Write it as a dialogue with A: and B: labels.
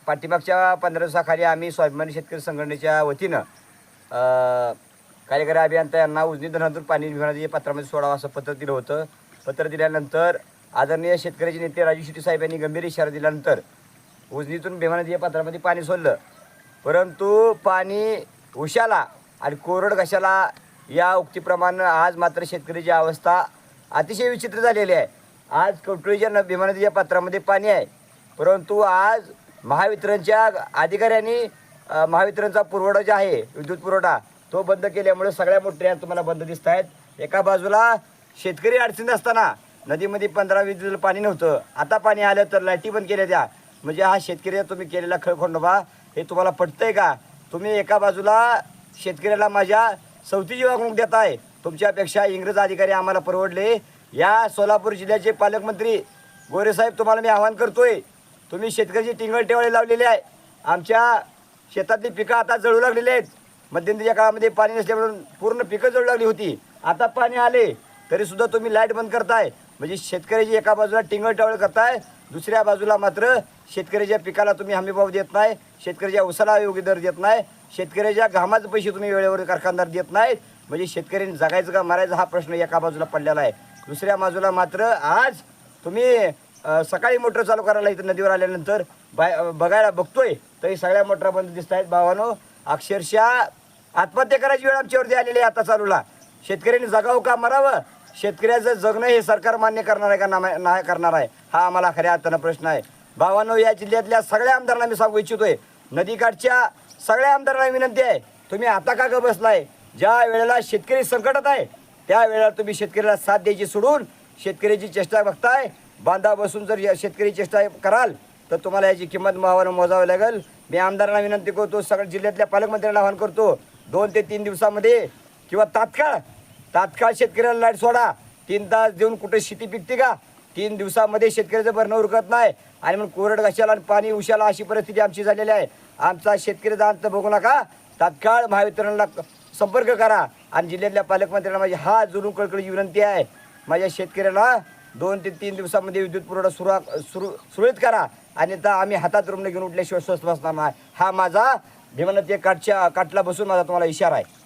A: पाठीमागच्या 15 दिवसाखाली आम्ही स्वाभिमानी शेतकरी संघटनेच्या वतीनं कार्यकारी अभियंता यांना उजनी धरणातून पाणी विभागाच्या पात्रामध्ये सोडावं असं पत्र दिलं होतं. पत्र दिल्यानंतर आदरणीय शेतकऱ्याचे नेते राजू शेट्टी साहेब यांनी गंभीर इशारा दिल्यानंतर उजनीतून भीमानदी पात्रामध्ये पाणी सोडलं. परंतु पाणी उशाला आणि कोरड कशाला या उक्तीप्रमाणे आज मात्र शेतकऱ्याची अवस्था अतिशय विचित्र झालेली आहे. आज कवटुळीच्या भीमानदीच्या पात्रामध्ये पाणी आहे, परंतु आज महावितरणच्या अधिकाऱ्यांनी महावितरणचा पुरवठा जो आहे विद्युत पुरवठा तो बंद केल्यामुळे सगळ्या मोठ्या तुम्हाला बंद दिसत आहेत. एका बाजूला शेतकरी अडचणीत असताना नदीमध्ये 15-20 दिवस पाणी नव्हतं, आता पाणी आलं तर लाईटी बंद केल्या त्या. म्हणजे हा शेतकऱ्याचा तुम्ही केलेला खळखंडोबा हे तुम्हाला पटतंय का? तुम्ही एका बाजूला शेतकऱ्याला माझ्या सवतीची वागणूक देत आहे. तुमच्यापेक्षा इंग्रज अधिकारी आम्हाला परवडले. या सोलापूर जिल्ह्याचे पालकमंत्री गोरेसाहेब तुम्हाला मी आवाहन करतोय, तुम्ही शेतकऱ्याची टिंगल टेवाळे लावलेली आहे. आमच्या शेतातली पिकं आता जळू लागलेली आहेत. मध्यंतरीच्या काळामध्ये पाणी नसल्यामुळे पूर्ण पिकं जळू लागली होती. आता पाणी आले तरीसुद्धा तुम्ही लाईट बंद करताय. म्हणजे शेतकऱ्याची एका बाजूला टिंगल टेवाळे करताय, दुसऱ्या बाजूला मात्र शेतकऱ्याच्या पिकाला तुम्ही हमीभाव देत नाही, शेतकऱ्याच्या उसाला योग्य दर देत नाही, शेतकऱ्याच्या घामाचे पैसे तुम्ही वेळेवर कारखानदार देत नाहीत. म्हणजे शेतकऱ्यांनी जगायचं का मरायचं हा प्रश्न एका बाजूला पडलेला आहे. दुसऱ्या बाजूला मात्र आज तुम्ही सकाळी मोटर चालू करायला इथं नदीवर आल्यानंतर बघायला बघतोय तरी सगळ्या मोटरा बंद दिसत आहेत. भावानो, अक्षरशः आत्महत्या करायची वेळ आमच्यावरती आलेली आहे आता चालूला. शेतकऱ्यांनी जगावं का मरावं? शेतकऱ्याचं जगणं हे सरकार मान्य करणार आहे का नाही करणार आहे हा आम्हाला खऱ्या अर्थानं प्रश्न आहे. भावानो, या जिल्ह्यातल्या सगळ्या आमदारांना मी सांगू इच्छितोय, नदीकाठच्या सगळ्या आमदारांना विनंती आहे, तुम्ही आता का ग बसलाय? ज्या वेळेला शेतकरी संकटात आहे त्या वेळेला तुम्ही शेतकऱ्याला साथ द्यायची सोडून शेतकऱ्याची चेष्टा बघताय. बांधा बसून जर शेतकरी चेष्टा कराल तर तुम्हाला याची किंमत मोजावी लागेल. मी आमदारांना विनंती करतो, सगळ्या जिल्ह्यातल्या पालकमंत्र्यांना आवाहन करतो, 2 ते 3 दिवसामध्ये किंवा तात्काळ शेतकऱ्याला लाईट सोडा. 3 तास देऊन कुठे शेती पिकते का? 3 दिवसामध्ये शेतकऱ्याचं भरणं उरकत नाही आणि मग कोरड घशाला आणि पाणी उशाला अशी परिस्थिती आमची झालेली आहे. आमचा शेतकऱ्याचा अंत बघू नका, तात्काळ महावितरणला संपर्क करा. आणि जिल्ह्यातल्या पालकमंत्र्यांना माझी हात जोडून कळकळीची विनंती आहे, माझ्या शेतकऱ्याला 2 ते 3 दिवसामध्ये विद्युत पुरवठा सुरळीत करा. आणि आता आम्ही हातात रुग्ण घेऊन उठल्याशिवाय स्वस्थ बसणार नाही. हा माझा भीमानदी काठला बसून माझा तुम्हाला इशारा आहे.